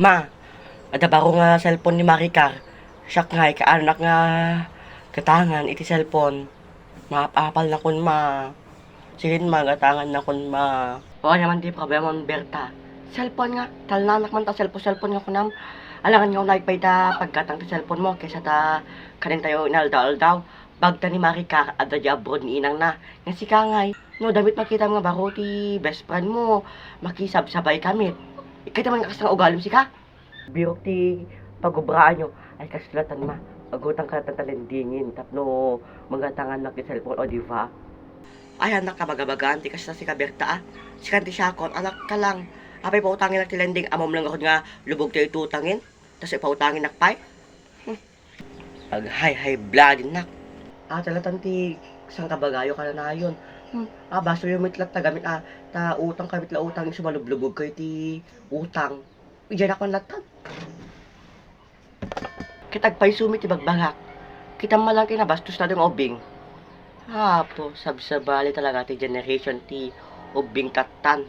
Ma, adabaro nga cellphone ni Maricar. Siya nga, kaanak nga katangan iti cellphone. Maapapal na kun ma. Sige ma, katangan na kun ma. Oo naman di problema ang Berta. Cellphone nga, talnanak man ta cellphone nga kunam. Alangan nga unay pa ita pagkatang ti cellphone mo kaysa ta kanin tayo inaldaw-aldaw. Bagta ni Maricar, adda di abroad ni inang na. Nga si Kangay, no damit makita mga baro ti best friend mo. Makisab-sabay kami. Ikita man nga kasi nga ugalim si ka. Birok ti pagubraan nyo ay kasulatan ma. Agutang ka tatalendingin tapno magatangan na ti cellphone o diva. Ay anak ka bagabagaan ti kasi si Kaberta ah. Si kanti Shakon, anak ka lang. Apay pautangin na ti lending amom lang ako nga lubog ti itutangin. Tas ipautangin nakpay. Ag high blood nak. Talatan ti isang kabagayo ka na yun. Baso yung mitlat ta gamit ta utang kamit la utang yung sumalublubog kayo ti utang. Diyan ako latag. Kitag pa'y sumit ibagbagak. Kita malang kinabastos na yung obing. Po, sabsabali talaga ti generation ti obing tatan.